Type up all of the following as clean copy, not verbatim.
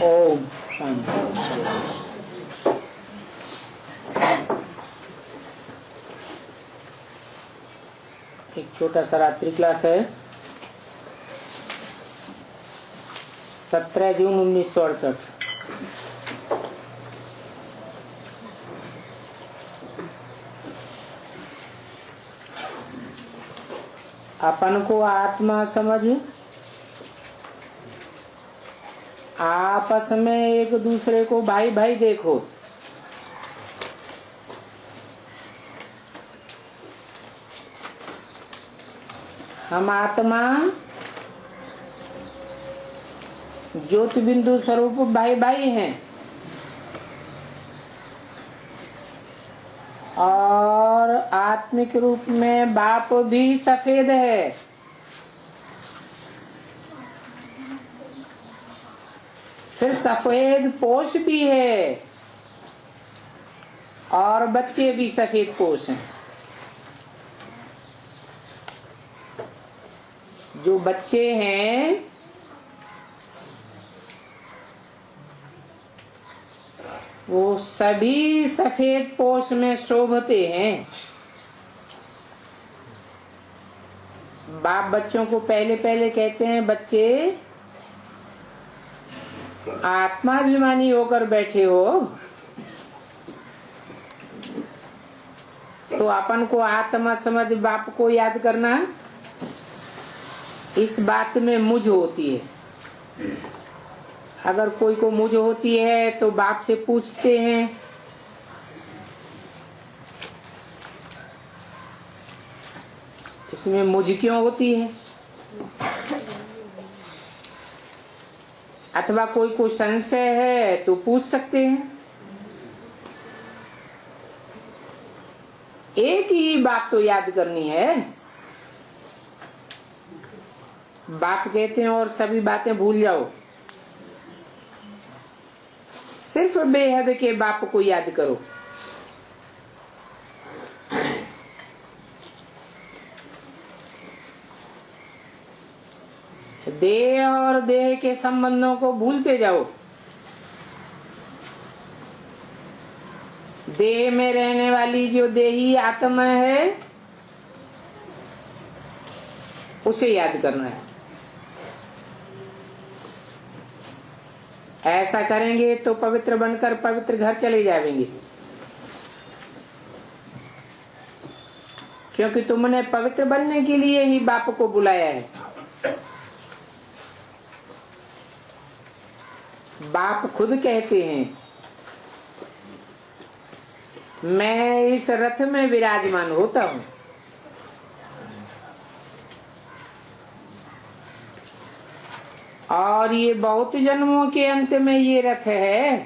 ओम शांति। एक छोटा सा रात्रि क्लास है। 17 जून 1968। अपन को आत्मा समझ, आपस में एक दूसरे को भाई भाई देखो। हम आत्मा ज्योति बिंदु स्वरूप भाई भाई हैं और आत्मिक रूप में बाप भी सफेद है। फिर सफेद पोष भी है और बच्चे भी सफेद पोष हैं। जो बच्चे हैं वो सभी सफेद पोष में शोभते हैं। बाप बच्चों को पहले पहले कहते हैं, बच्चे आत्माभिमानी होकर बैठे हो तो अपन को आत्मा समझ बाप को याद करना। इस बात में मुझ होती है। अगर कोई को मुझ होती है तो बाप से पूछते हैं, इसमें मुझ क्यों होती है। अथवा कोई को संशय है तो पूछ सकते हैं। एक ही बात तो याद करनी है। बाप कहते हैं और सभी बातें भूल जाओ, सिर्फ बेहद के बाप को याद करो। देह और देह के संबंधों को भूलते जाओ। देह में रहने वाली जो देही आत्मा है उसे याद करना है। ऐसा करेंगे तो पवित्र बनकर पवित्र घर चले जाएंगे। क्योंकि तुमने पवित्र बनने के लिए ही बाप को बुलाया है। बाप खुद कहते हैं, मैं इस रथ में विराजमान होता हूं। और ये बहुत जन्मों के अंत में ये रथ है।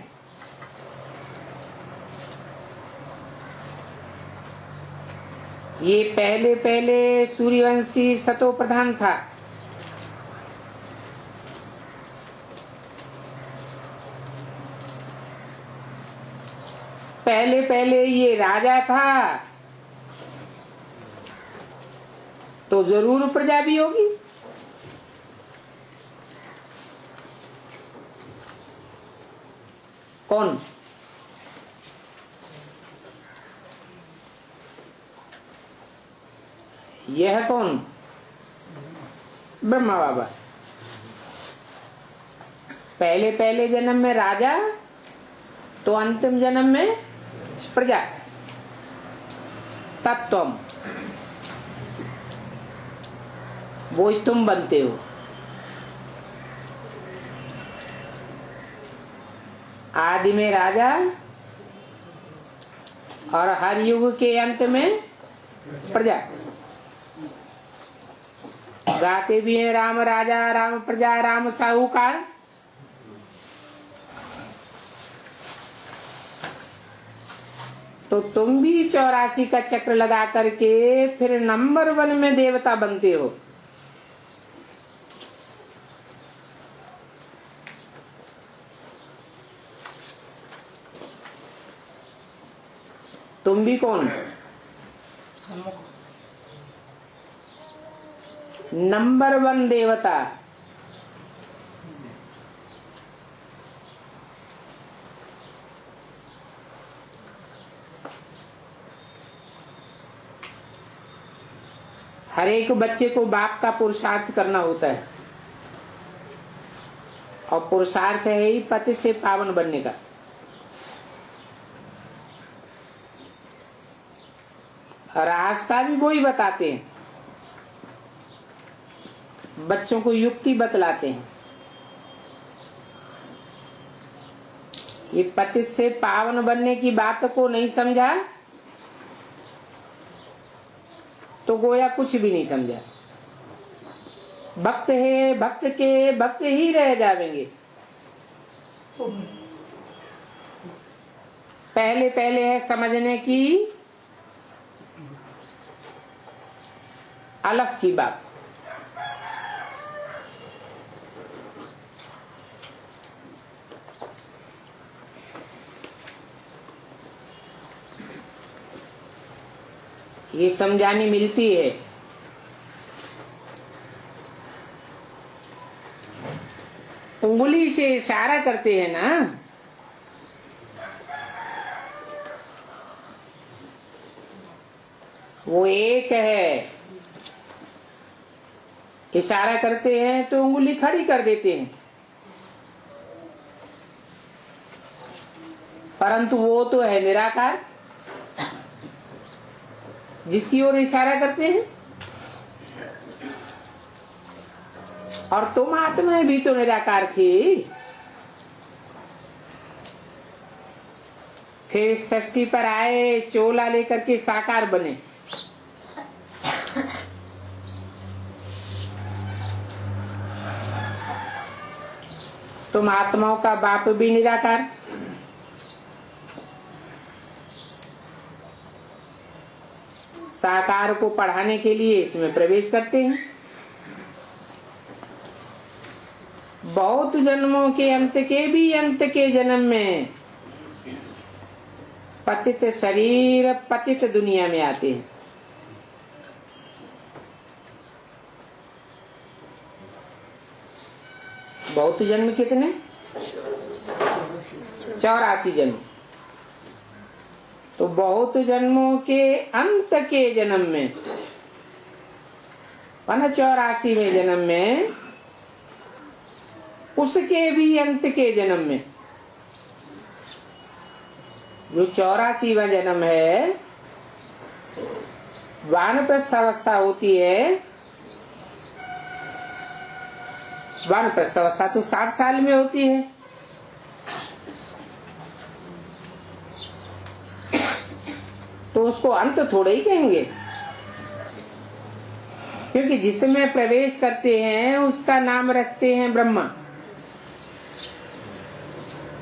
ये पहले पहले सूर्यवंशी सतो प्रधान था। पहले पहले ये राजा था तो जरूर प्रजा भी होगी। कौन? यह कौन? ब्रह्मा बाबा। पहले पहले जन्म में राजा तो अंतिम जन्म में प्रजा। तब तुम वो ही तुम बनते हो। आदि में राजा और हर युग के अंत में प्रजा। गाते भी हैं, राम राजा राम प्रजा राम साहूकार। तो तुम भी 84 का चक्र लगा करके फिर नंबर 1 में देवता बनते हो। तुम भी कौन? नंबर 1 देवता। हर एक बच्चे को बाप का पुरुषार्थ करना होता है, और पुरुषार्थ है ही पति से पावन बनने का। रास्ता भी वही बताते हैं, बच्चों को युक्ति बतलाते हैं। ये पति से पावन बनने की बात को नहीं समझा तो गोया कुछ भी नहीं समझा। भक्त है, भक्त के भक्त ही रह जाएंगे। पहले पहले है समझने की अलग की बात। ये समझानी मिलती है। उंगली से इशारा करते हैं ना, वो एक है। इशारा करते हैं तो उंगली खड़ी कर देते हैं, परंतु वो तो है निराकार जिसकी ओर इशारा करते हैं। और तुम आत्मा भी तो निराकार थी, फिर षष्ठी पर आए, चोला लेकर के साकार बने। तुम आत्माओं का बाप भी निराकार, साकार को पढ़ाने के लिए इसमें प्रवेश करते हैं। बहुत जन्मों के अंत के भी अंत के जन्म में पतित शरीर पतित दुनिया में आते हैं। बहुत जन्म कितने? 84 जन्म। तो बहुत जन्मों के अंत के जन्म में, 84वें जन्म में, उसके भी अंत के जन्म में, जो 84वां जन्म है, वानप्रस्थ अवस्था होती है। वानप्रस्थ अवस्था तो 60 साल में होती है। तो उसको अंत थोड़े ही कहेंगे, क्योंकि जिसमें प्रवेश करते हैं उसका नाम रखते हैं ब्रह्मा।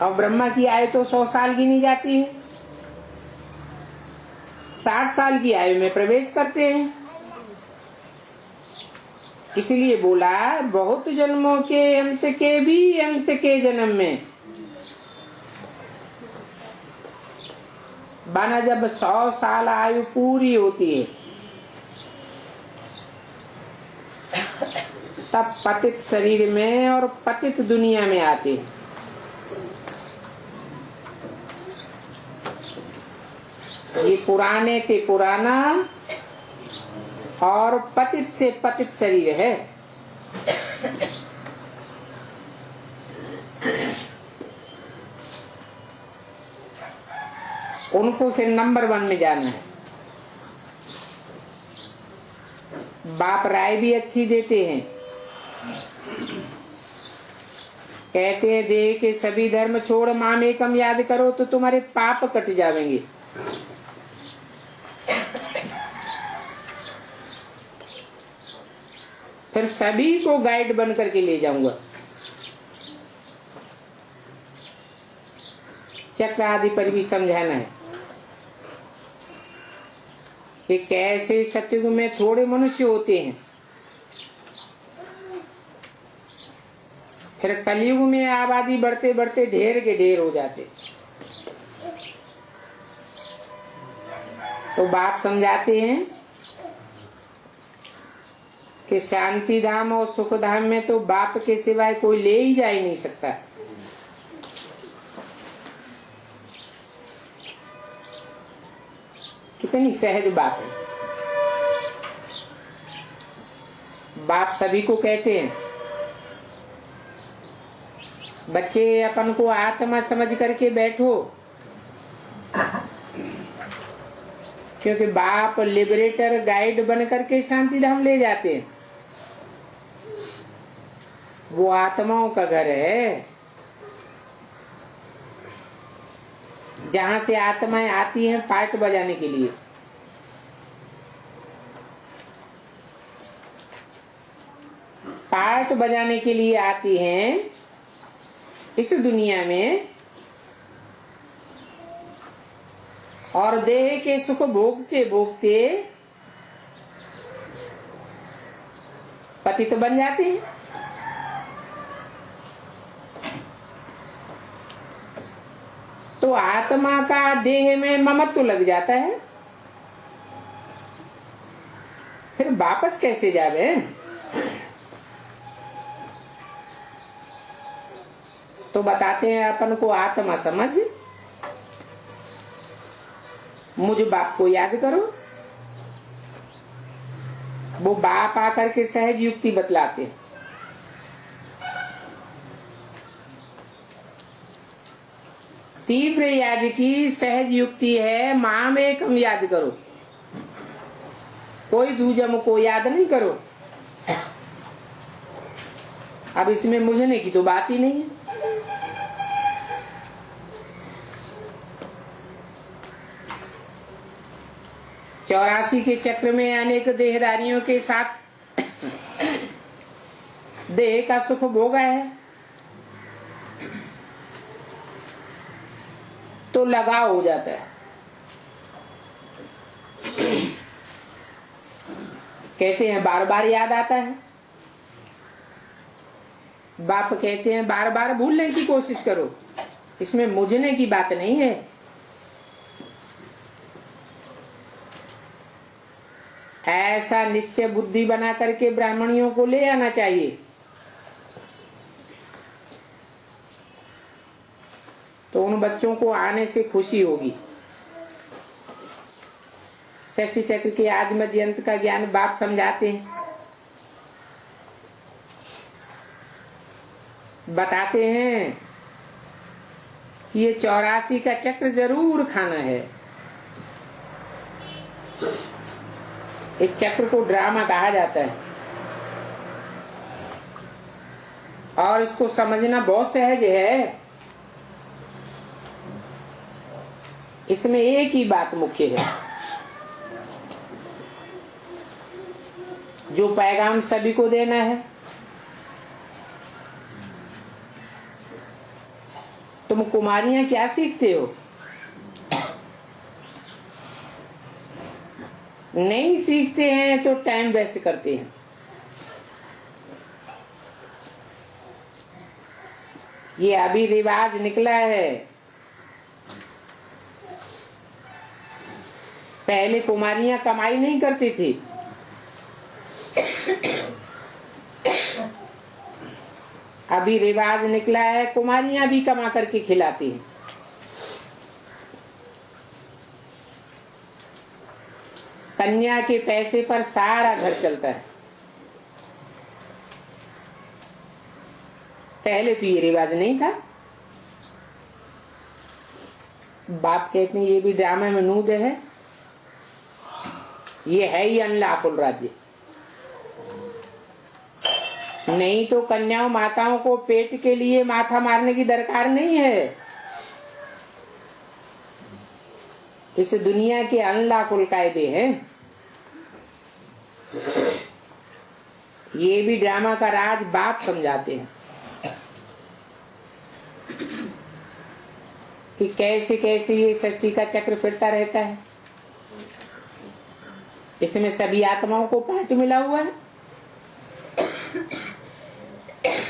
और ब्रह्मा की आयु तो 100 साल गिनी जाती है। 60 साल की आयु में प्रवेश करते हैं। इसलिए बोला बहुत जन्मों के अंत के भी अंत के जन्म में, माना जब 100 साल आयु पूरी होती है तब पतित शरीर में और पतित दुनिया में आते हैं। ये पुराने ते पुराना और पतित से पतित शरीर है। उनको फिर नंबर 1 में जाना है। बाप राय भी अच्छी देते हैं, कहते हैं देह के सभी धर्म छोड़ माम एकम याद करो तो तुम्हारे पाप कट जाएंगे। फिर सभी को गाइड बन करके ले जाऊंगा। चक्र आदि पर भी समझाना है कि कैसे सतयुग में थोड़े मनुष्य होते हैं, फिर कलयुग में आबादी बढ़ते बढ़ते ढेर के ढेर हो जाते। तो बाप समझाते हैं कि शांति धाम और सुख धाम में तो बाप के सिवाय कोई ले ही जा ही नहीं सकता। कितनी सहज बात है। बाप सभी को कहते हैं, बच्चे अपन को आत्मा समझ करके बैठो, क्योंकि बाप लिबरेटर गाइड बन करके शांति धाम ले जाते हैं। वो आत्माओं का घर है, जहां से आत्माएं आती हैं पार्ट बजाने के लिए। पार्ट बजाने के लिए आती हैं इस दुनिया में, और देह के सुख भोगते भोगते पतित बन जाते हैं। तो आत्मा का देह में ममत्व लग जाता है, फिर वापस कैसे जावे? तो बताते हैं अपन को आत्मा समझ, मुझ बाप को याद करो। वो बाप आकर के सहज युक्ति बतलाते हैं। तीव्र याद की सहज युक्ति है, माम एकम याद करो, कोई दूजम को याद नहीं करो। अब इसमें मुझने की तो बात ही नहीं है। चौरासी के चक्र में अनेक देहदारियों के साथ देह का सुख भोगा है, तो लगाव हो जाता है। कहते हैं बार बार याद आता है। बाप कहते हैं बार बार भूलने की कोशिश करो, इसमें मुझने की बात नहीं है। ऐसा निश्चय बुद्धि बना करके ब्राह्मणियों को ले आना चाहिए, तो उन बच्चों को आने से खुशी होगी। षष्ठी चक्र के आदि मध्य अंत का ज्ञान बाप समझाते हैं, बताते हैं कि ये 84 का चक्र जरूर खाना है। इस चक्र को ड्रामा कहा जाता है और इसको समझना बहुत सहज है। इसमें एक ही बात मुख्य है, जो पैगाम सभी को देना है। तुम कुमारियां क्या सीखते हो? नहीं सीखते हैं तो टाइम वेस्ट करते हैं। ये अभी रिवाज निकला है, पहले कुमारियां कमाई नहीं करती थी, अभी रिवाज निकला है कुमारियां भी कमा करके खिलाती हैं। कन्या के पैसे पर सारा घर चलता है। पहले तो ये रिवाज नहीं था। बाप कहते हैं ये भी ड्रामे में नूद है, ये है ही अनलॉफुल राज्य। नहीं तो कन्याओं माताओं को पेट के लिए माथा मारने की दरकार नहीं है। इस दुनिया के अनलॉफुल कायदे हैं। ये भी ड्रामा का राज बाप समझाते हैं कि कैसे कैसे ये सृष्टि का चक्र फिरता रहता है। इसमें सभी आत्माओं को पार्ट मिला हुआ है।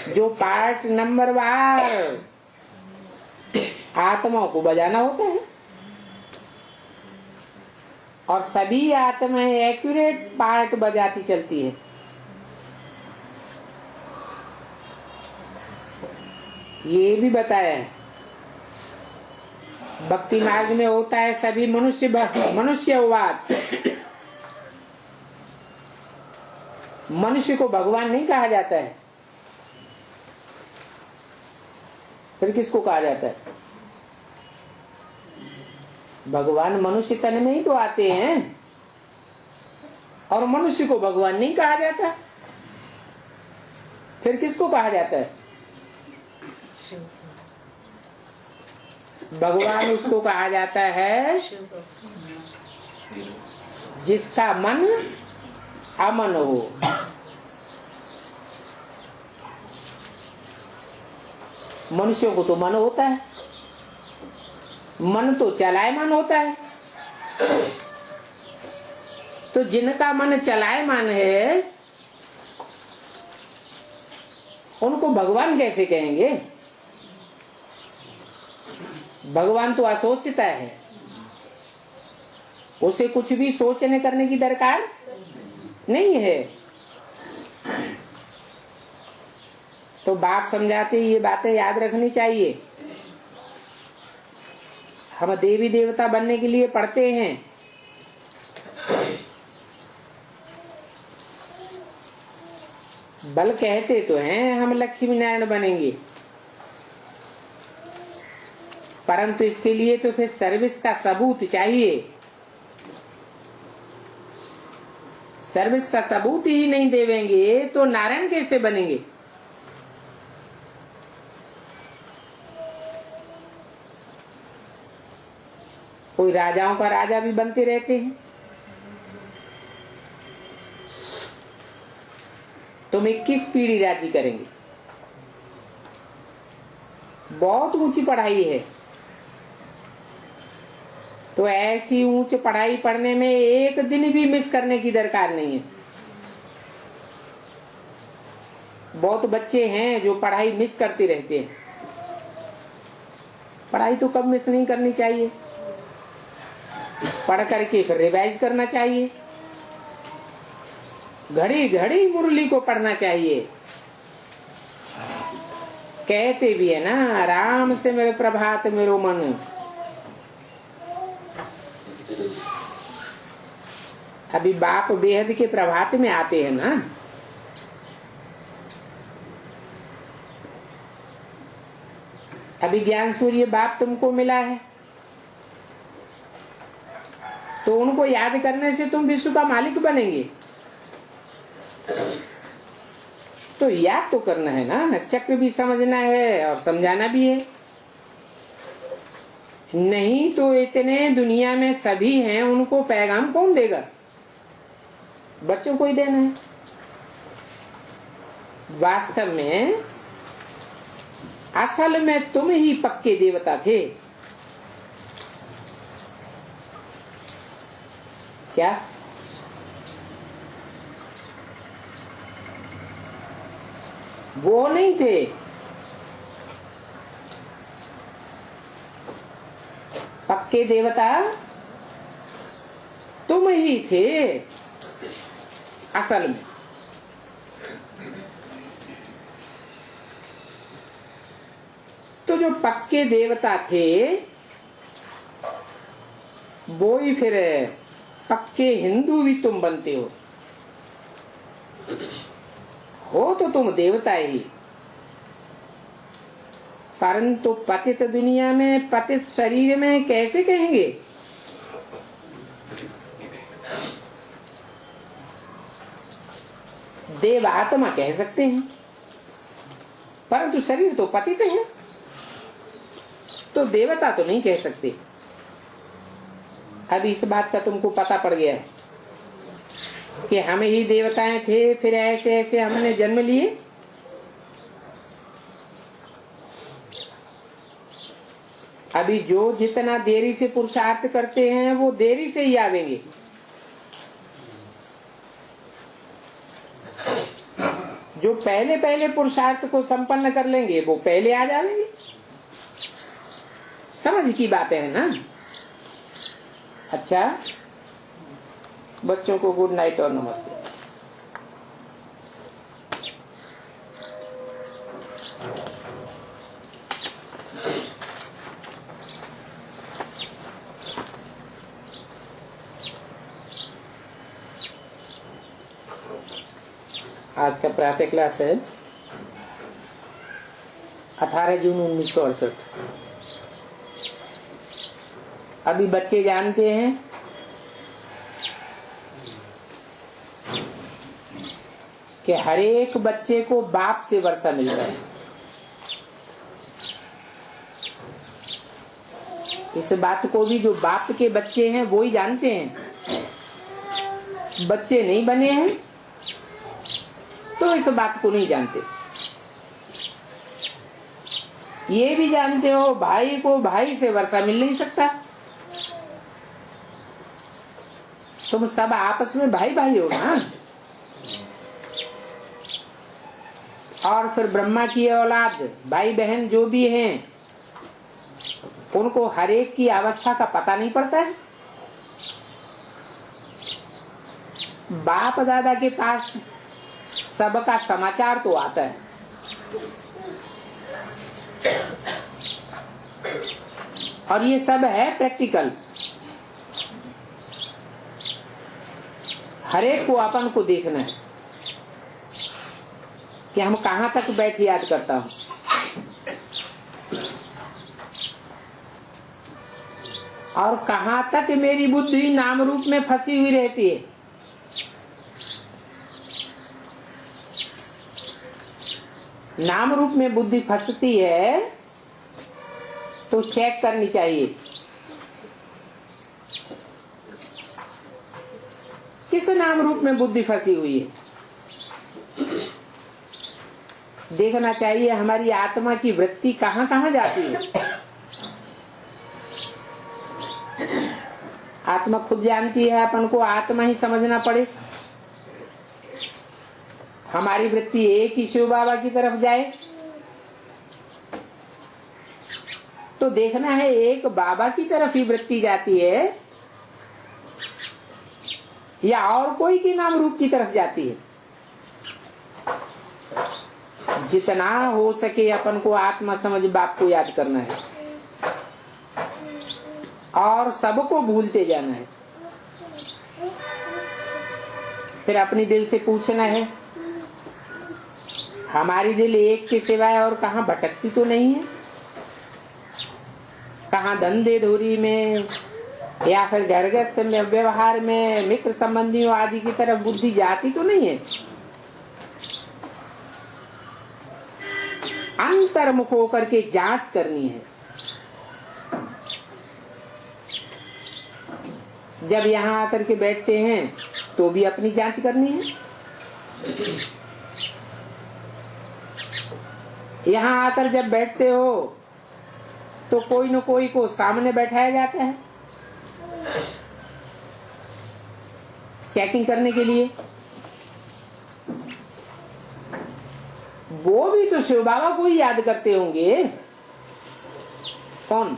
जो पार्ट नंबर वार आत्माओं को बजाना होता है, और सभी आत्माएं एक्यूरेट पार्ट बजाती चलती है। ये भी बताया है भक्ति मार्ग में होता है सभी मनुष्यवाद। मनुष्य को भगवान नहीं कहा जाता है, फिर किसको कहा जाता है? भगवान मनुष्य तन में ही तो आते हैं, और मनुष्य को भगवान नहीं कहा जाता, फिर किसको कहा जाता है? भगवान उसको कहा जाता है जिसका मन अमन हो। मनुष्यों को तो मन होता है, मन तो चलायमान होता है, तो जिनका मन चलायमान है उनको भगवान कैसे कहेंगे? भगवान तो असोचता है, उसे कुछ भी सोचने करने की दरकार नहीं है। तो बाप समझाते ये बातें याद रखनी चाहिए। हम देवी देवता बनने के लिए पढ़ते हैं, बल कहते तो हैं हम लक्ष्मी नारायण बनेंगे, परंतु इसके लिए तो फिर सर्विस का सबूत चाहिए। सर्विस का सबूत ही नहीं देवेंगे तो नारायण कैसे बनेंगे? कोई राजाओं का राजा भी बनते रहते हैं। तुम 21 पीढ़ी राजी करेंगे, बहुत ऊंची पढ़ाई है। तो ऐसी ऊंच पढ़ाई पढ़ने में एक दिन भी मिस करने की दरकार नहीं है। बहुत बच्चे हैं जो पढ़ाई मिस करते रहते हैं। पढ़ाई तो कब मिस नहीं करनी चाहिए, पढ़ करके फिर रिवाइज करना चाहिए, घड़ी घड़ी मुरली को पढ़ना चाहिए। कहते भी है ना, राम से मेरे प्रभात मेरो मन। अभी बाप बेहद के प्रभात में आते हैं ना, अभी ज्ञान सूर्य बाप तुमको मिला है, तो उनको याद करने से तुम विश्व का मालिक बनेंगे। तो याद तो करना है ना, चक्र भी समझना है और समझाना भी है। नहीं तो इतने दुनिया में सभी हैं, उनको पैगाम कौन देगा? बच्चों को ही देना है। वास्तव में असल में तुम ही पक्के देवता थे। क्या? वो नहीं थे, पक्के देवता तुम ही थे असल में। तो जो पक्के देवता थे वो ही फिर पक्के हिंदू भी तुम बनते हो तो तुम देवता ही। परंतु पतित दुनिया में, पतित शरीर में कैसे कहेंगे? देव आत्मा कह सकते हैं, परंतु शरीर तो पतित है, तो देवता तो नहीं कह सकते। अब इस बात का तुमको पता पड़ गया है कि हम ही देवताएं थे, फिर ऐसे ऐसे हमने जन्म लिए। अभी जो जितना देरी से पुरुषार्थ करते हैं वो देरी से ही आवेंगे। जो पहले पहले पुरुषार्थ को संपन्न कर लेंगे वो पहले आ जाएंगे। समझ की बातें है ना। अच्छा, बच्चों को गुड नाइट और नमस्ते। आज का प्रातः क्लास है 18 जून 1968। अभी बच्चे जानते हैं कि हर एक बच्चे को बाप से वर्षा मिल रहा है। इस बात को भी जो बाप के बच्चे हैं वो ही जानते हैं। बच्चे नहीं बने हैं तो इस बात को नहीं जानते। ये भी जानते हो भाई को भाई से वर्षा मिल नहीं सकता। तुम सब आपस में भाई भाई हो ना। और फिर ब्रह्मा की औलाद भाई बहन जो भी हैं उनको हर एक की अवस्था का पता नहीं पड़ता है। बाप दादा के पास सबका समाचार तो आता है। और ये सब है प्रैक्टिकल। हर एक को अपन को देखना है कि हम कहां तक बैठ याद करता हूं। और कहां तक मेरी बुद्धि नाम रूप में फंसी हुई रहती है। नाम रूप में बुद्धि फंसती है तो चेक करनी चाहिए किस नाम रूप में बुद्धि फंसी हुई है। देखना चाहिए हमारी आत्मा की वृत्ति कहां कहां जाती है। आत्मा खुद जानती है। अपन को आत्मा ही समझना पड़े। हमारी वृत्ति एक ही शिव बाबा की तरफ जाए तो देखना है एक बाबा की तरफ ही वृत्ति जाती है या और कोई के नाम रूप की तरफ जाती है। जितना हो सके अपन को आत्मा समझ बाप को याद करना है और सबको भूलते जाना है। फिर अपने दिल से पूछना है हमारी दिल एक के सिवाय और कहां भटकती तो नहीं है। कहां धंधे धूरी में या फिर घरगृहस्थ में व्यवहार में मित्र संबंधियों आदि की तरफ बुद्धि जाती तो नहीं है। अंतर्मुख होकर के जांच करनी है। जब यहाँ आकर के बैठते हैं तो भी अपनी जांच करनी है। यहाँ आकर जब बैठते हो तो कोई न कोई को सामने बैठाया जाता है चेकिंग करने के लिए। वो भी तो शिव बाबा को ही याद करते होंगे। कौन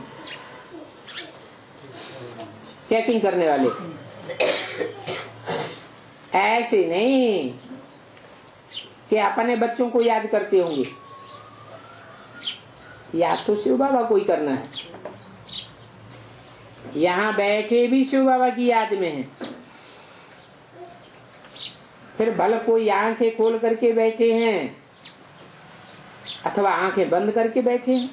चेकिंग करने वाले? ऐसे नहीं कि अपने बच्चों को याद करते होंगे। याद तो शिव बाबा को ही करना है। यहाँ बैठे भी शिव बाबा की याद में है। फिर भले कोई आंखें खोल करके बैठे हैं अथवा आंखें बंद करके बैठे हैं।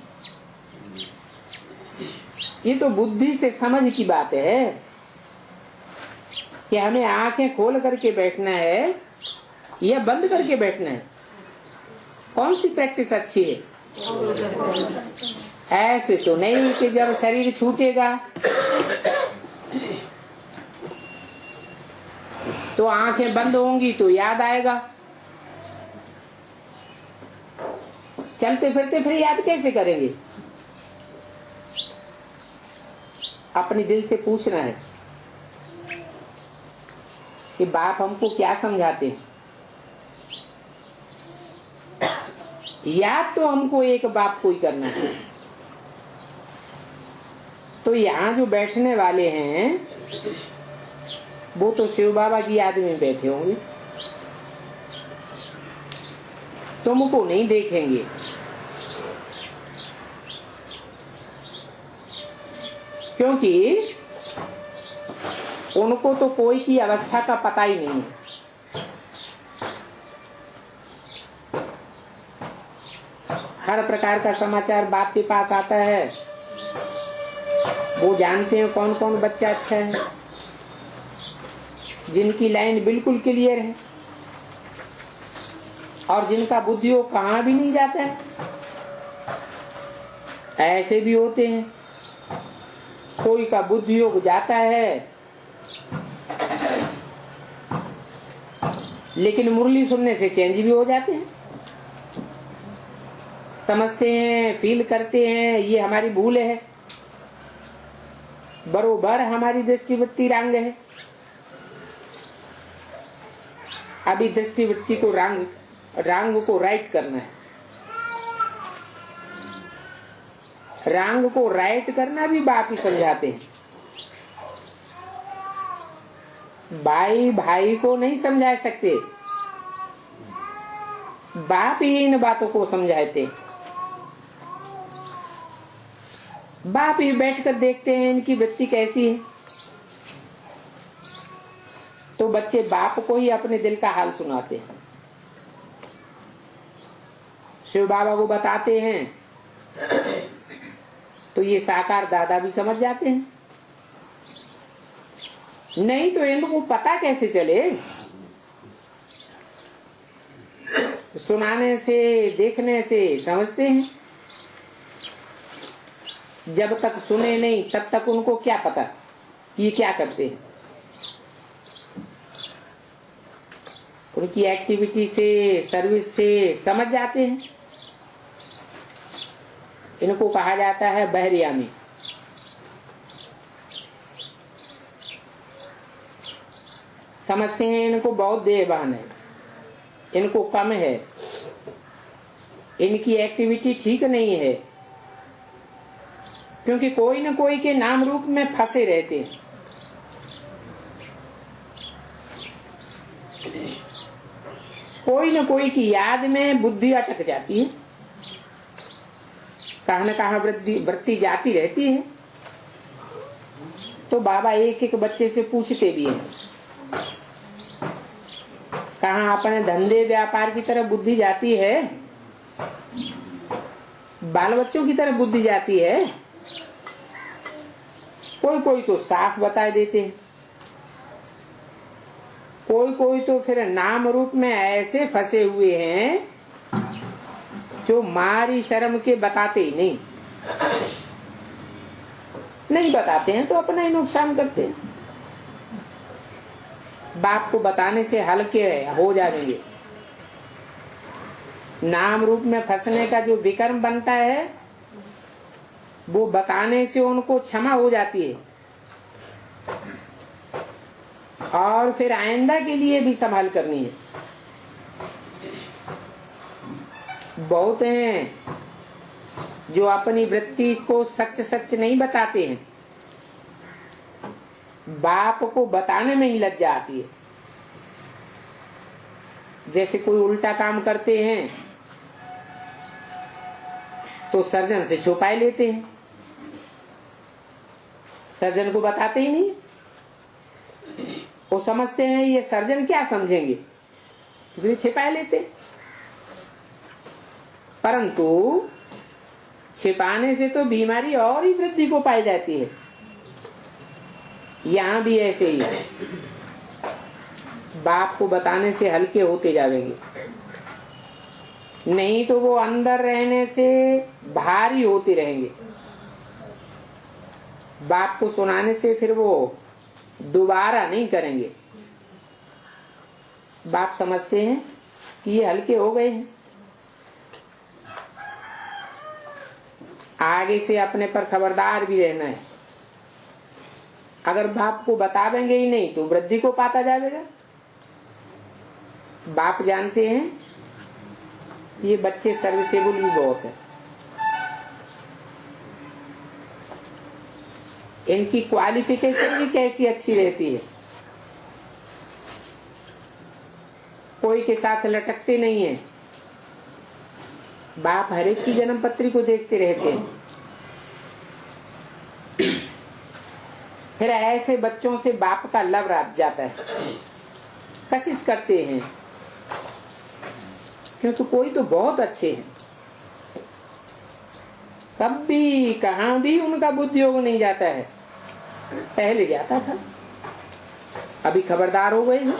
ये तो बुद्धि से समझ की बात है कि हमें आंखें खोल करके बैठना है या बंद करके बैठना है। कौन सी प्रैक्टिस अच्छी है? ऐसे तो नहीं कि जब शरीर छूटेगा तो आंखें बंद होंगी तो याद आएगा। चलते फिरते फिर याद कैसे करेंगे? अपने दिल से पूछना है कि बाप हमको क्या समझाते हैं। याद तो हमको एक बाप को ही करना है। तो यहाँ जो बैठने वाले हैं वो तो शिव बाबा की याद में बैठे होंगे। तुमको नहीं देखेंगे। क्योंकि उनको तो कोई की अवस्था का पता ही नहीं है। हर प्रकार का समाचार बाप के पास आता है। वो जानते हैं कौन कौन बच्चा अच्छा है, जिनकी लाइन बिल्कुल क्लियर है, और जिनका बुद्धियोग कहाँ भी नहीं जाता है। ऐसे भी होते हैं, कोई का बुद्धियोग जाता है लेकिन मुरली सुनने से चेंज भी हो जाते हैं। समझते हैं, फील करते हैं ये हमारी भूल है, बरोबर हमारी दृष्टिवृत्ति रंग है। अभी दृष्टिवृत्ति को रंग को राइट करना है। रंग को राइट करना भी बाप ही समझाते हैं। भाई भाई को नहीं समझा सकते, बाप ही इन बातों को समझाते। बाप ही बैठकर देखते हैं इनकी वृत्ति कैसी है, तो बच्चे बाप को ही अपने दिल का हाल सुनाते हैं। शिव बाबा को बताते हैं तो ये साकार दादा भी समझ जाते हैं। नहीं तो इनको पता कैसे चले? सुनाने से, देखने से समझते हैं। जब तक सुने नहीं तब तक उनको क्या पता ये क्या करते हैं। उनकी एक्टिविटी से, सर्विस से समझ जाते हैं। इनको कहा जाता है बहरियामी। समझते हैं इनको बहुत देहवान है, इनको कम है, इनकी एक्टिविटी ठीक नहीं है, क्योंकि कोई न कोई के नाम रूप में फंसे रहते हैं। कोई न कोई की याद में बुद्धि अटक जाती है, कहां न कहां वृत्ति जाती रहती है। तो बाबा एक एक बच्चे से पूछते भी हैं, कहां अपने धंधे व्यापार की तरफ बुद्धि जाती है, बाल बच्चों की तरफ बुद्धि जाती है। कोई कोई तो साफ बता देते हैं, कोई कोई तो फिर नाम रूप में ऐसे फंसे हुए हैं जो मारी शर्म के बताते ही नहीं बताते हैं तो अपना ही नुकसान करते हैं। बाप को बताने से हल्के हो जाएंगे। नाम रूप में फंसने का जो विकर्म बनता है वो बताने से उनको क्षमा हो जाती है, और फिर आइंदा के लिए भी संभाल करनी है। बहुत हैं जो अपनी वृत्ति को सच सच नहीं बताते हैं, बाप को बताने में ही लज्जा आती है। जैसे कोई उल्टा काम करते हैं तो सर्जन से छुपाए लेते हैं, सर्जन को बताते ही नहीं। वो समझते हैं ये सर्जन क्या समझेंगे, इसलिए छिपाए लेते। परंतु छिपाने से तो बीमारी और ही वृद्धि को पाई जाती है। यहां भी ऐसे ही है, बाप को बताने से हल्के होते जाएंगे, नहीं तो वो अंदर रहने से भारी होते रहेंगे। बाप को सुनाने से फिर वो दोबारा नहीं करेंगे। बाप समझते हैं कि ये हल्के हो गए हैं, आगे से अपने पर खबरदार भी रहना है। अगर बाप को बतावेंगे ही नहीं तो वृद्धि को पाता जाएगा। बाप जानते हैं ये बच्चे सर्विसेबल भी बहुत है, इनकी क्वालिफिकेशन भी कैसी अच्छी रहती है, कोई के साथ लटकते नहीं है। बाप हर एक की जन्म पत्री को देखते रहते हैं। फिर ऐसे बच्चों से बाप का लव रह जाता है, कोशिश करते हैं, क्योंकि कोई तो बहुत अच्छे हैं, कभी कहां भी उनका बुद्धि योग नहीं जाता है। पहले जाता था, अभी खबरदार हो गए हैं।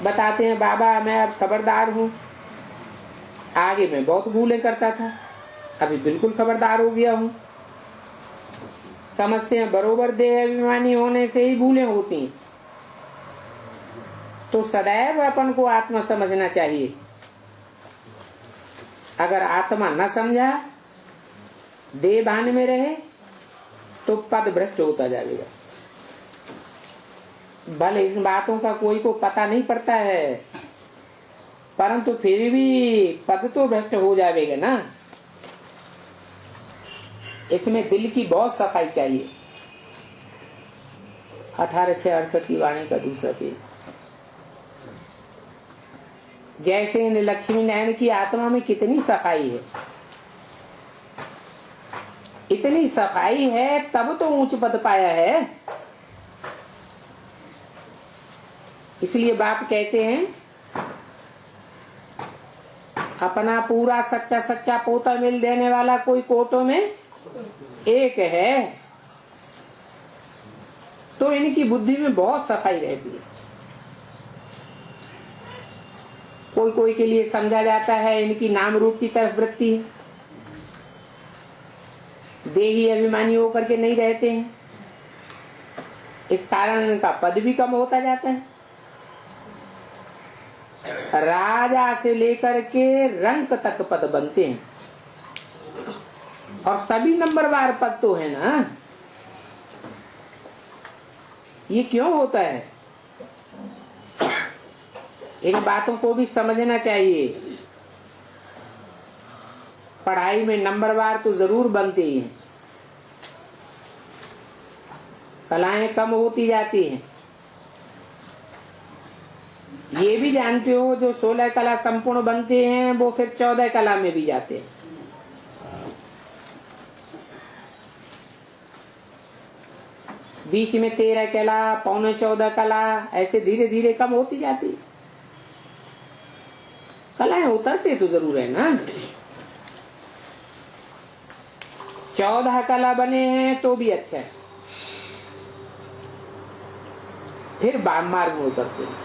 बताते हैं बाबा मैं अब खबरदार हूं, आगे मैं बहुत भूलें करता था, अभी बिल्कुल खबरदार हो गया हूं। समझते हैं बरोबर देह अभिमानी होने से ही भूलें होती हैं। तो सदैव अपन को आत्मा समझना चाहिए। अगर आत्मा न समझा, देह भान में रहे, तो पद भ्रष्ट होता जाएगा। भले इन बातों का कोई को पता नहीं पड़ता है, परंतु फिर भी पद तो भ्रष्ट हो जाएगा ना। इसमें दिल की बहुत सफाई चाहिए। 18/6/68 की वाणी का दूसरा पेज। जैसे इन लक्ष्मी नारायण की आत्मा में कितनी सफाई है, इतनी सफाई है तब तो ऊंच पद पाया है। इसलिए बाप कहते हैं अपना पूरा सच्चा सच्चा पोता मिल देने वाला कोई कोटों में एक है। तो इनकी बुद्धि में बहुत सफाई रहती है। कोई कोई के लिए समझा जाता है इनकी नाम रूप की तरफ वृत्ति है, देही अभिमानी होकर के नहीं रहते हैं, इस कारण इनका पद भी कम होता जाता है। राजा से लेकर के रंक तक पद बनते हैं, और सभी नंबरवार पद तो है ना। ये क्यों होता है? इन बातों को भी समझना चाहिए। पढ़ाई में नंबरवार तो जरूर बनते ही हैं, कलाएं कम होती जाती हैं। ये भी जानते हो जो 16 कला संपूर्ण बनते हैं वो फिर 14 कला में भी जाते हैं। बीच में 13 कला, पौने 14 कला, ऐसे धीरे धीरे कम होती जाती है। कलाएं उतरते तो जरूर है ना। 14 कला बने हैं तो भी अच्छा है, फिर वाम मार्ग में उतरते हैं।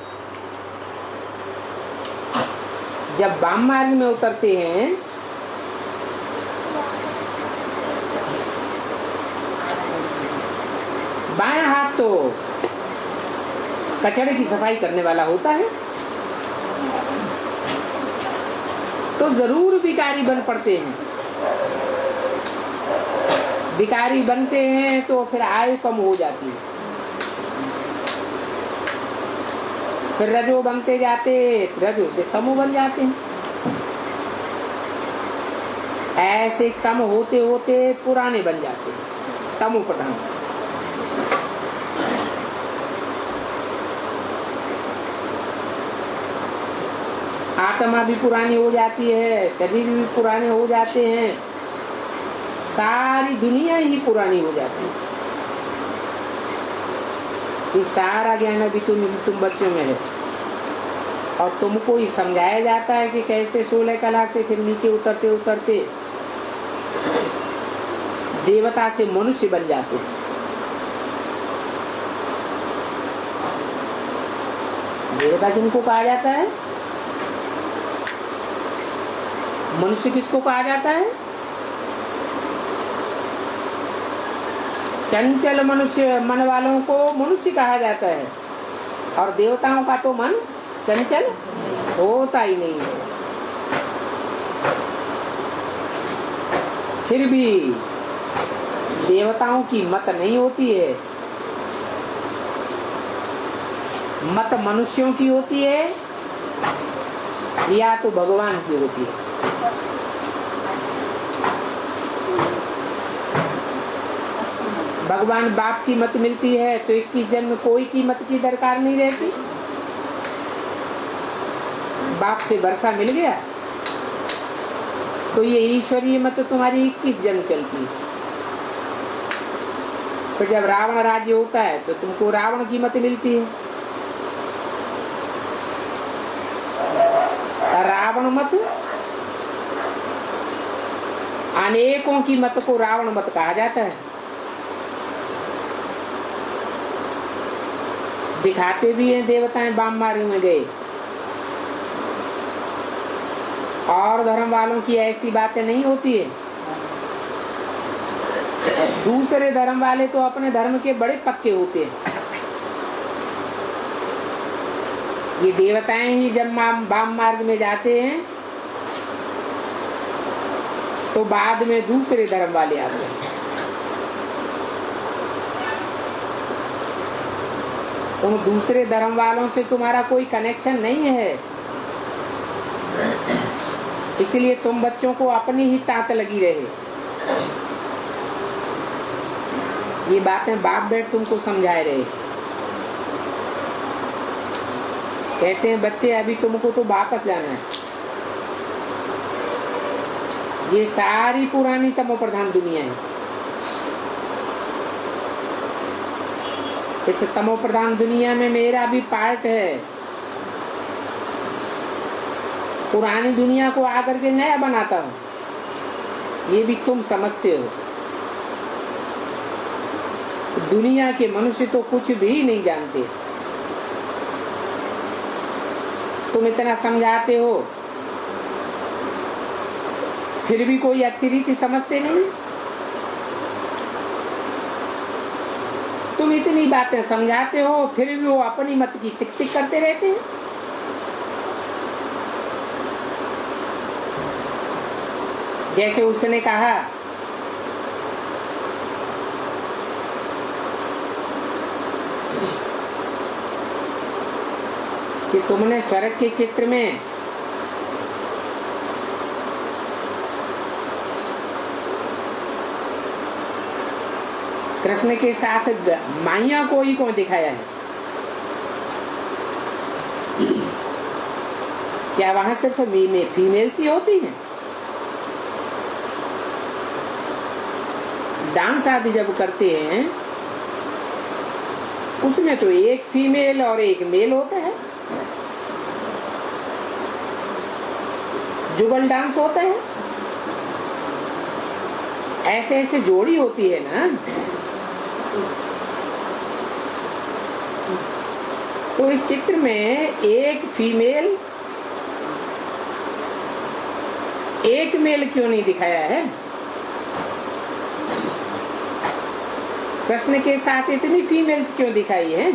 जब वाम मार्ग में उतरते हैं बायां हाथ तो कचड़े की सफाई करने वाला होता है, तो जरूर भिखारी बन पड़ते हैं। भिखारी बनते हैं तो फिर आयु कम हो जाती है, फिर रजो बनते जाते, रजो से तमो बन जाते हैं। ऐसे कम होते होते पुराने बन जाते हैं, तमो प्रधान। आत्मा भी पुरानी हो जाती है, शरीर भी पुराने हो जाते हैं, सारी दुनिया ही पुरानी हो जाती है। ये सारा ज्ञान अभी तुम बच्चों में है, और तुमको ही समझाया जाता है कि कैसे 16 कला से फिर नीचे उतरते उतरते देवता से मनुष्य बन जाते हैं। देवता किनको कहा जाता है? मनुष्य किसको कहा जाता है? चंचल मनुष्य मन वालों को मनुष्य कहा जाता है, और देवताओं का तो मन चंचल होता ही नहीं है। फिर भी देवताओं की मत नहीं होती है, मत मनुष्यों की होती है या तो भगवान की होती है। भगवान बाप की मत मिलती है तो 21 जन्म कोई की मत की दरकार नहीं रहती। बाप से वर्षा मिल गया तो ये ईश्वरीय मत तुम्हारी 21 जन्म चलती है। फिर जब रावण राज्य होता है तो तुमको रावण की मत मिलती है। रावण मत अनेकों की मत को रावण मत कहा जाता है। दिखाते भी हैं देवताएं वाम मार्ग में गए, और धर्म वालों की ऐसी बातें नहीं होती है। दूसरे धर्म वाले तो अपने धर्म के बड़े पक्के होते हैं। ये देवताएं ही जब वाम मार्ग में जाते हैं तो बाद में दूसरे धर्म वाले आते हैं। उन दूसरे धर्म वालों से तुम्हारा कोई कनेक्शन नहीं है, इसलिए तुम बच्चों को अपनी ही तांत लगी रहे। ये बातें बाप बेट तुमको समझाए रहे। कहते हैं बच्चे अभी तुमको तो वापस जाना है। ये सारी पुरानी तमो प्रधान दुनिया है। इस तमो प्रधान दुनिया में मेरा भी पार्ट है। पुरानी दुनिया को आकर के नया बनाता हूं, ये भी तुम समझते हो। दुनिया के मनुष्य तो कुछ भी नहीं जानते। तुम इतना समझाते हो फिर भी कोई अच्छी रीति समझते नहीं। तुम इतनी बातें समझाते हो फिर भी वो अपनी मत की टिक टिक करते रहते हैं। जैसे उसने कहा कि तुमने स्वर्ग के चित्र में कृष्ण के साथ माइया को ही कौन दिखाया है? क्या वहां सिर्फ फीमेल्स ही होती हैं? डांस आदि जब करते हैं उसमें तो एक फीमेल और एक मेल होता है। जुगल डांस होता है, ऐसे ऐसे जोड़ी होती है ना। तो इस चित्र में एक फीमेल एक मेल क्यों नहीं दिखाया है? कृष्ण के साथ इतनी फीमेल्स क्यों दिखाई है?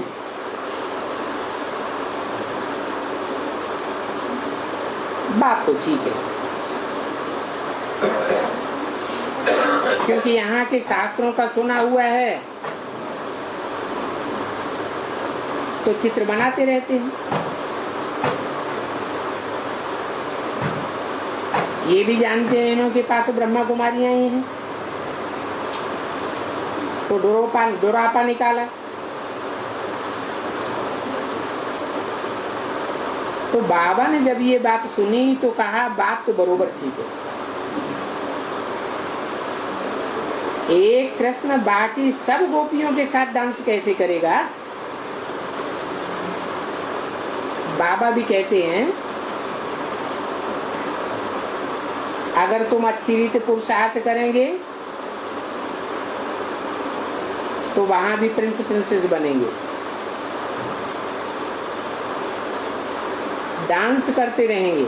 बात तो ठीक है, क्योंकि यहाँ के शास्त्रों का सुना हुआ है तो चित्र बनाते रहते हैं। ये भी जानते हैं इन्हों के पास ब्रह्मा कुमारियां ही हैं, तो डोरापा निकाला। तो बाबा ने जब ये बात सुनी तो कहा बात तो बरोबर ठीक है। एक कृष्ण बाकी सब गोपियों के साथ डांस कैसे करेगा? बाबा भी कहते हैं अगर तुम अच्छी रीति पुरुषार्थ करेंगे तो वहां भी प्रिंस प्रिंसेस बनेंगे। डांस करते रहेंगे।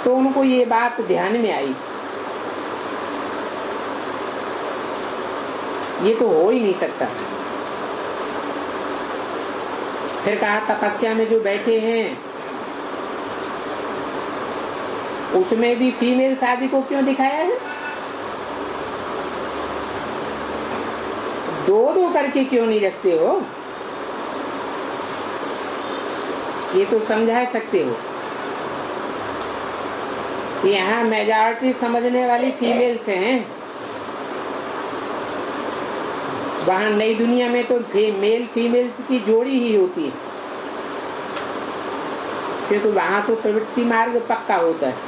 तो उनको ये बात ध्यान में आई, ये तो हो ही नहीं सकता। फिर कहा तपस्या में जो बैठे हैं उसमें भी फीमेल शादी को क्यों दिखाया है? दो दो करके क्यों नहीं रखते हो? ये तो समझा सकते हो कि यहाँ मेजॉरिटी समझने वाली फीमेल्स हैं। वहां नई दुनिया में तो मेल फीमेल्स की जोड़ी ही होती है, क्योंकि वहां तो प्रवृत्ति मार्ग पक्का होता है।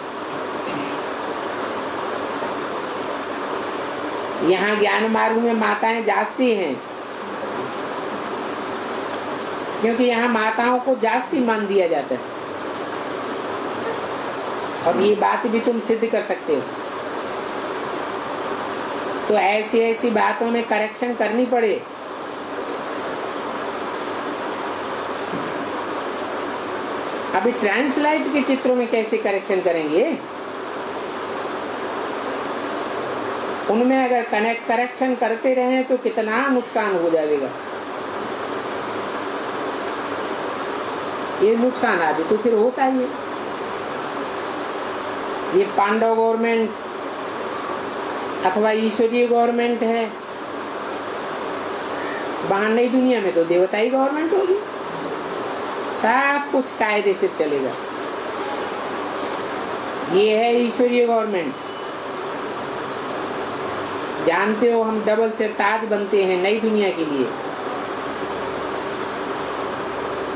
यहाँ ज्ञान मार्ग में माताएं जास्ती हैं, क्योंकि यहाँ माताओं को जास्ती मान दिया जाता है। और ये बात भी तुम सिद्ध कर सकते हो। तो ऐसी ऐसी बातों में करेक्शन करनी पड़े, अभी ट्रांसलाइट के चित्रों में कैसे करेक्शन करेंगे? उनमें अगर करेक्शन करते रहे तो कितना नुकसान हो जाएगा। ये नुकसान आदि तो फिर होता ही है। ये पांडव गवर्नमेंट अथवा ईश्वरीय गवर्नमेंट है, वहां नई दुनिया में तो देवताई गवर्नमेंट होगी, सब कुछ कायदे से चलेगा। ये है ईश्वरीय गवर्नमेंट। जानते हो हम डबल से ताज बनते हैं नई दुनिया के लिए,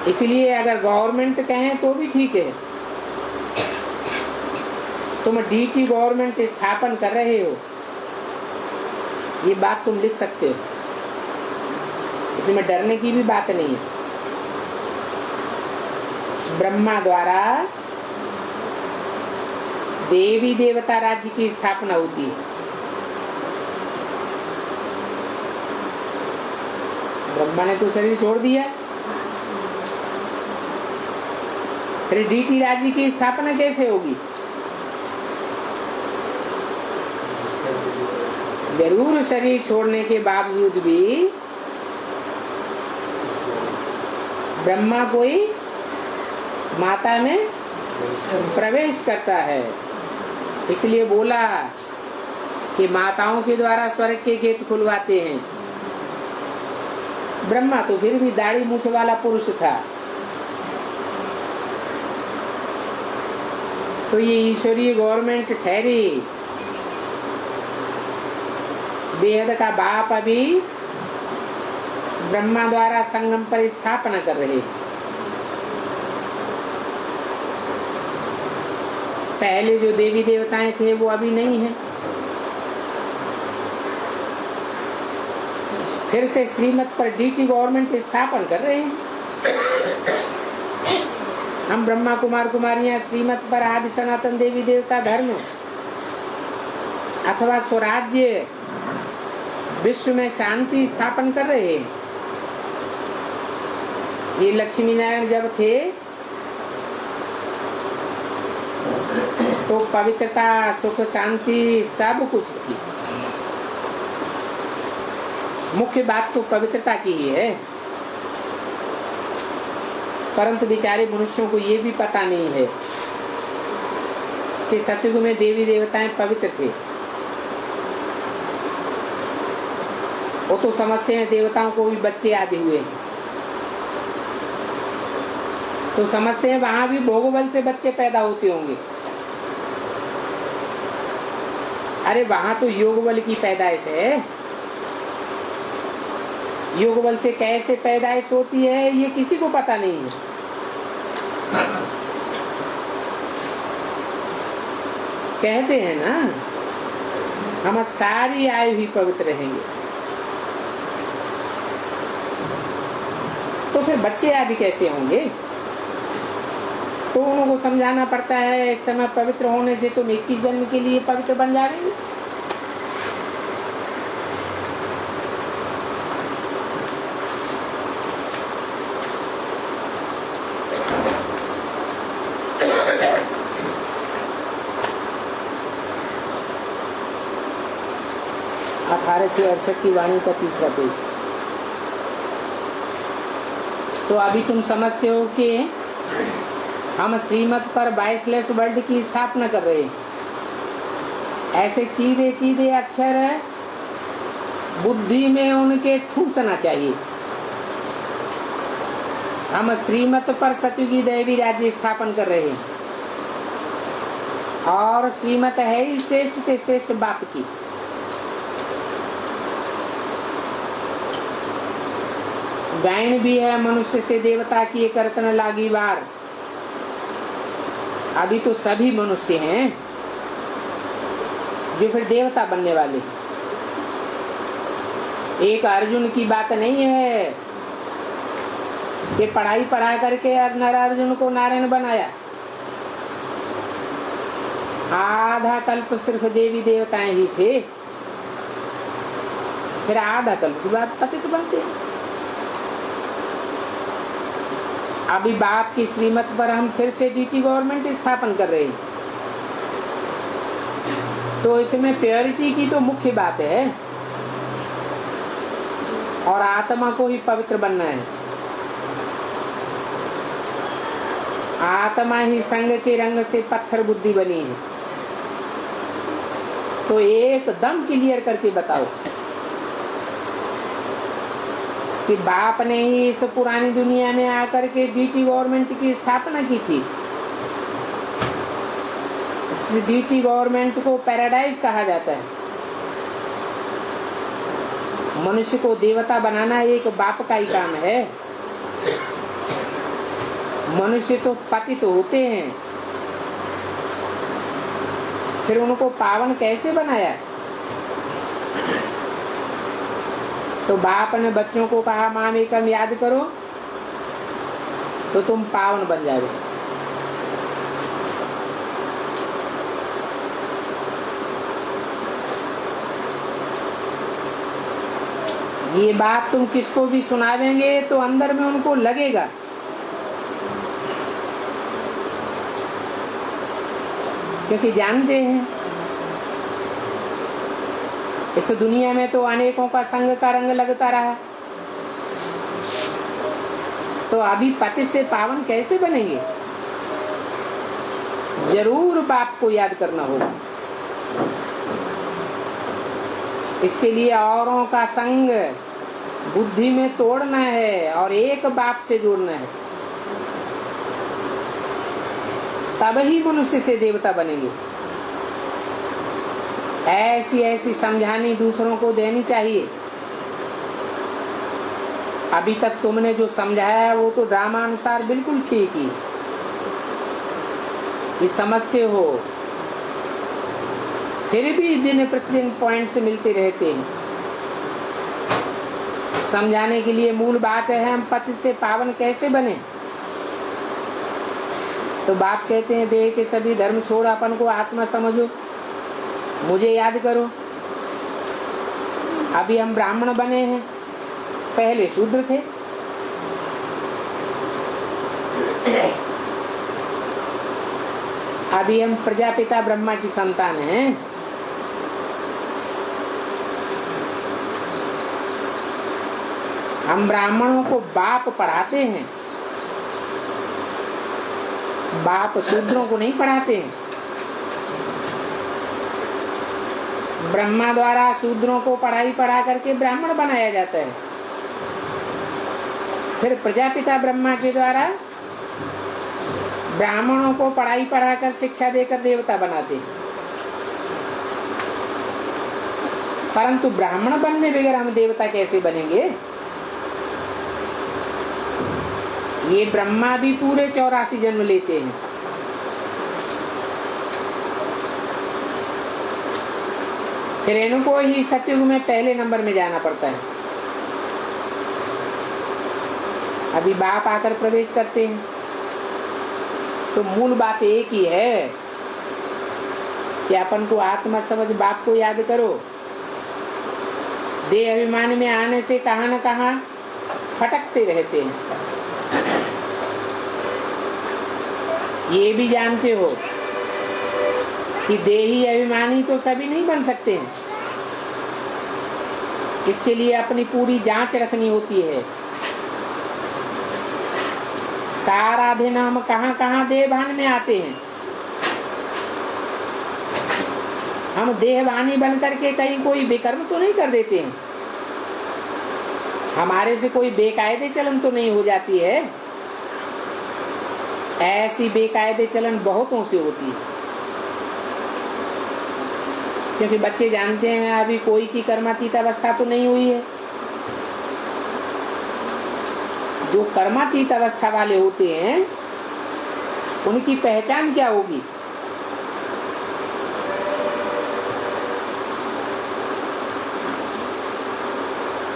इसलिए अगर गवर्नमेंट कहें तो भी ठीक है। तुम डीटी गवर्नमेंट स्थापन कर रहे हो, ये बात तुम लिख सकते हो, इसमें डरने की भी बात नहीं है। ब्रह्मा द्वारा देवी देवता राज्य की स्थापना होती है। ब्रह्मा ने तो शरीर छोड़ दिया, फिर डीटी राज्य की स्थापना कैसे होगी? जरूर शरीर छोड़ने के बावजूद भी ब्रह्मा कोई माता में प्रवेश करता है। इसलिए बोला कि माताओं के द्वारा स्वर्ग के गेट खुलवाते हैं। ब्रह्मा तो फिर भी दाढ़ी मूछ वाला पुरुष था, तो ये ईश्वरीय गवर्नमेंट ठहरी। बेहद का बाप अभी ब्रह्मा द्वारा संगम पर स्थापना कर रहे। पहले जो देवी देवताएं थे वो अभी नहीं है। फिर से श्रीमत पर डीटी गवर्नमेंट स्थापन कर रहे हैं। हम ब्रह्मा कुमार कुमारियां श्रीमत पर आदि सनातन देवी देवता धर्म अथवा स्वराज्य विश्व में शांति स्थापन कर रहे हैं। ये लक्ष्मी नारायण जब थे तो पवित्रता सुख शांति सब कुछ थी। मुख्य बात तो पवित्रता की ही है, परंतु बेचारे मनुष्यों को ये भी पता नहीं है कि सतयुग में देवी देवताएं पवित्र थे। वो तो समझते हैं देवताओं को भी बच्चे आदि हुए, तो समझते हैं वहां भी भोगबल से बच्चे पैदा होते होंगे। अरे वहां तो योग बल की पैदाइश है। योग बल से कैसे पैदाइश होती है ये किसी को पता नहीं है। कहते हैं ना हम सारी आयु ही पवित्र रहेंगे, तो फिर बच्चे आदि कैसे होंगे? तो उनको समझाना पड़ता है इस समय पवित्र होने से तुम 21 जन्म के लिए पवित्र बन जाएंगे। की वाणी का तीसरा पेज। तो अभी तुम समझते हो कि हम श्रीमत पर 22 वर्ल्ड की स्थापना कर रहे हैं। ऐसे सीधे सीधे अक्षर बुद्धि में उनके ठूसना चाहिए। हम श्रीमत पर सतयुगी दैवी राज्य स्थापन कर रहे हैं, और श्रीमत है ही श्रेष्ठ से श्रेष्ठ बाप की। गायन भी है मनुष्य से देवता की एक रत्न लागी बार। अभी तो सभी मनुष्य हैं जो फिर देवता बनने वाले। एक अर्जुन की बात नहीं है कि पढ़ाई पढ़ा करके नर अर्जुन को नारायण बनाया। आधा कल्प सिर्फ देवी देवताएं ही थे, फिर आधा कल्प के बाद पतित बनते हैं। अभी बाप की श्रीमत पर हम फिर से डीटी गवर्नमेंट स्थापन कर रहे हैं, तो इसमें प्योरिटी की तो मुख्य बात है और आत्मा को ही पवित्र बनना है। आत्मा ही संग के रंग से पत्थर बुद्धि बनी है। तो एकदम क्लियर करके बताओ कि बाप ने ही इस पुरानी दुनिया में आकर के डीटी गवर्नमेंट की स्थापना की थी। इस डीटी गवर्नमेंट को पैराडाइज कहा जाता है। मनुष्य को देवता बनाना एक बाप का ही काम है। मनुष्य तो पतित होते हैं, फिर उनको पावन कैसे बनाया? तो बाप ने बच्चों को कहा माम एकम याद करो तो तुम पावन बन जाओगे। ये बात तुम किसको भी सुनावेंगे तो अंदर में उनको लगेगा क्योंकि जानते हैं इस दुनिया में तो अनेकों का संग का रंग लगता रहा, तो अभी पति से पावन कैसे बनेंगे? जरूर बाप को याद करना होगा। इसके लिए औरों का संग बुद्धि में तोड़ना है और एक बाप से जोड़ना है, तब ही मनुष्य से देवता बनेंगे। ऐसी ऐसी समझानी दूसरों को देनी चाहिए। अभी तक तुमने जो समझाया वो तो ड्रामा अनुसार बिल्कुल ठीक ही ये समझते हो, फिर भी दिन प्रतिदिन पॉइंट्स मिलते रहते हैं। समझाने के लिए मूल बात है हम पति से पावन कैसे बने। तो बाप कहते हैं देह के सभी धर्म छोड़ अपन को आत्मा समझो, मुझे याद करो। अभी हम ब्राह्मण बने हैं, पहले शूद्र थे। अभी हम प्रजापिता ब्रह्मा की संतान हैं। हम ब्राह्मणों को बाप पढ़ाते हैं, बाप शूद्रों को नहीं पढ़ाते हैं। ब्रह्मा द्वारा शूद्रों को पढ़ाई पढ़ा करके ब्राह्मण बनाया जाता है, फिर प्रजापिता ब्रह्मा के द्वारा ब्राह्मणों को पढ़ाई पढ़ाकर शिक्षा देकर देवता बनाते हैं। परंतु ब्राह्मण बनने बगैर हम देवता कैसे बनेंगे? ये ब्रह्मा भी पूरे 84 जन्म लेते हैं। फिर इनको ही सतयुग में पहले नंबर में जाना पड़ता है। अभी बाप आकर प्रवेश करते हैं, तो मूल बात एक ही है कि अपन को आत्मा समझ बाप को याद करो। देह अभिमान में आने से कहां न कहां फटकते रहते हैं। ये भी जानते हो कि देही अभिमानी तो सभी नहीं बन सकते हैं। इसके लिए अपनी पूरी जांच रखनी होती है। सारा दिन हम कहां कहां देहभान में आते हैं। हम देहभानी बन करके कहीं कोई बेकर्म तो नहीं कर देते हैं। हमारे से कोई बेकायदे चलन तो नहीं हो जाती है। ऐसी बेकायदे चलन बहुतों से होती है, क्योंकि बच्चे जानते हैं अभी कोई की कर्मातीत अवस्था तो नहीं हुई है। जो कर्मातीत अवस्था वाले होते हैं उनकी पहचान क्या होगी?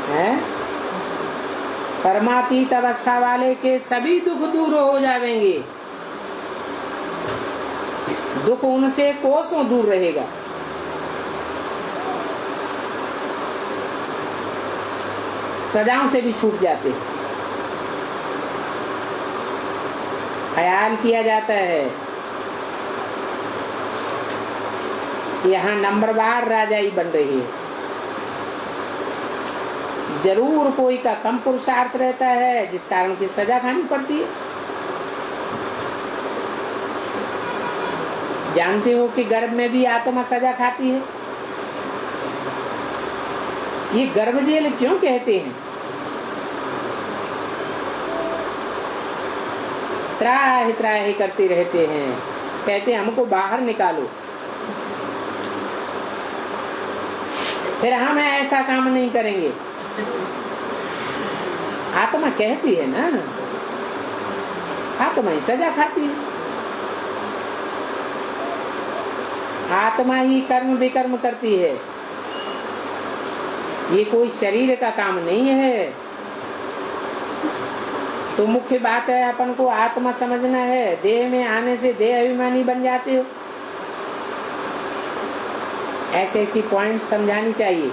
है? कर्मातीत अवस्था वाले के सभी दुख दूर हो जाएंगे। दुख उनसे कोसों दूर रहेगा। सजाओं से भी छूट जाते हैं। ख्याल किया जाता है यहाँ नंबरवार राजाई बन रही है, जरूर कोई का कम पुरुषार्थ रहता है जिस कारण की सजा खानी पड़ती है। जानते हो कि गर्भ में भी आत्मा सजा खाती है। ये गर्भ जेल क्यों कहते हैं? त्राहि त्राहि करते रहते हैं, कहते हैं हमको बाहर निकालो। फिर हम ऐसा काम नहीं करेंगे। आत्मा कहती है ना, आत्मा ही सजा खाती है। आत्मा ही कर्म विकर्म करती है। ये कोई शरीर का काम नहीं है। तो मुख्य बात है अपन को आत्मा समझना है। देह में आने से देह अभिमानी बन जाते हो। ऐसे ऐसी पॉइंट समझानी चाहिए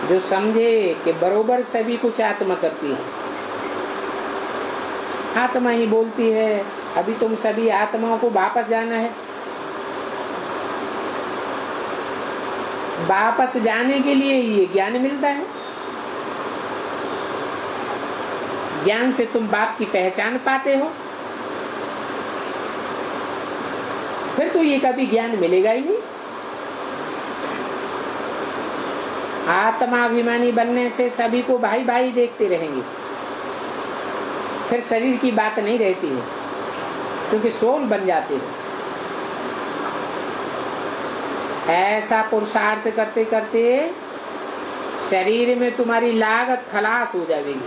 जो समझे कि बरोबर सभी कुछ आत्मा करती है। आत्मा ही बोलती है अभी तुम सभी आत्माओं को वापस जाना है। वापस जाने के लिए ये ज्ञान मिलता है। ज्ञान से तुम बाप की पहचान पाते हो। फिर तो ये कभी ज्ञान मिलेगा ही नहीं। आत्माभिमानी बनने से सभी को भाई भाई देखते रहेंगे। फिर शरीर की बात नहीं रहती है, क्योंकि सोल बन जाते हैं। ऐसा पुरुषार्थ करते करते शरीर में तुम्हारी लागत खलास हो जाएगी।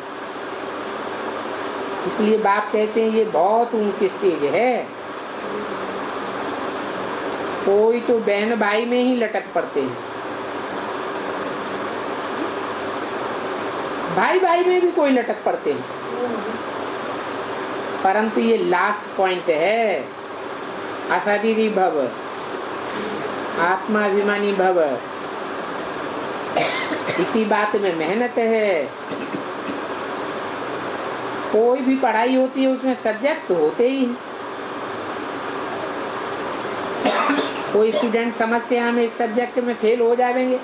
इसलिए बाप कहते हैं ये बहुत ऊंची स्टेज है। कोई तो बहन भाई में ही लटक पड़ते हैं, भाई भाई में भी कोई लटक पड़ते हैं। परंतु ये लास्ट पॉइंट है, अशरीरी भव, आत्माभिमानी भव। इसी बात में मेहनत है। कोई भी पढ़ाई होती है उसमें सब्जेक्ट तो होते ही। कोई स्टूडेंट समझते हैं हम इस सब्जेक्ट में फेल हो जाएंगे,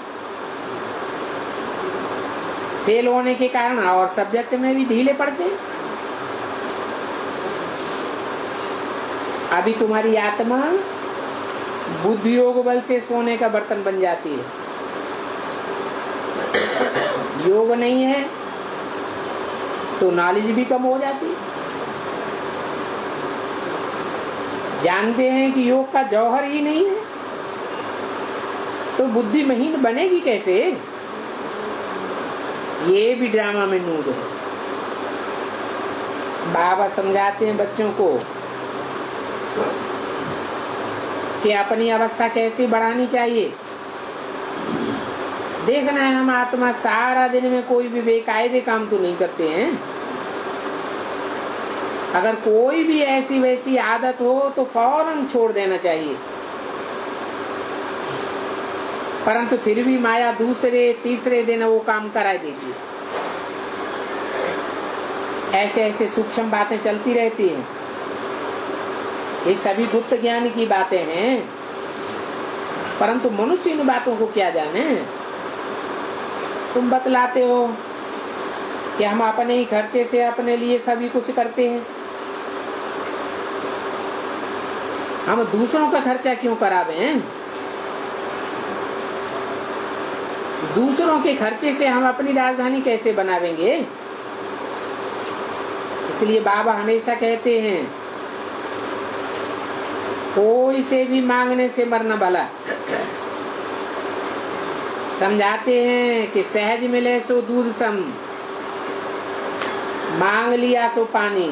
फेल होने के कारण और सब्जेक्ट में भी ढीले पड़ते हैं। अभी तुम्हारी आत्मा बुद्धि योग बल से सोने का बर्तन बन जाती है। योग नहीं है तो नॉलेज भी कम हो जाती है। जानते हैं कि योग का जौहर ही नहीं है तो बुद्धि महीन बनेगी कैसे? ये भी ड्रामा में नूर है। बाबा समझाते हैं बच्चों को कि अपनी अवस्था कैसे बढ़ानी चाहिए। देखना है हम आत्मा सारा दिन में कोई भी बेकायदे काम तो नहीं करते हैं। अगर कोई भी ऐसी वैसी आदत हो तो फौरन छोड़ देना चाहिए। परंतु फिर भी माया दूसरे तीसरे दिन वो काम करा देती है। ऐसे ऐसे सूक्ष्म बातें चलती रहती हैं। ये सभी गुप्त ज्ञान की बातें हैं, परंतु मनुष्य इन बातों को क्या जाने। तुम बतलाते हो कि हम अपने ही खर्चे से अपने लिए सभी कुछ करते हैं। हम दूसरों का खर्चा क्यों करावे? दूसरों के खर्चे से हम अपनी राजधानी कैसे बनावेंगे? इसलिए बाबा हमेशा कहते हैं कोई से भी मांगने से मरना भला। समझाते हैं कि सहज मिले सो दूध सम, मांग लिया सो पानी।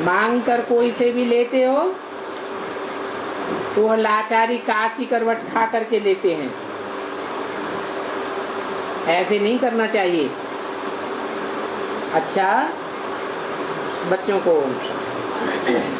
मांग कर कोई से भी लेते हो तो वह लाचारी काशी करवट खा करके लेते हैं। ऐसे नहीं करना चाहिए। अच्छा, बच्चों को है।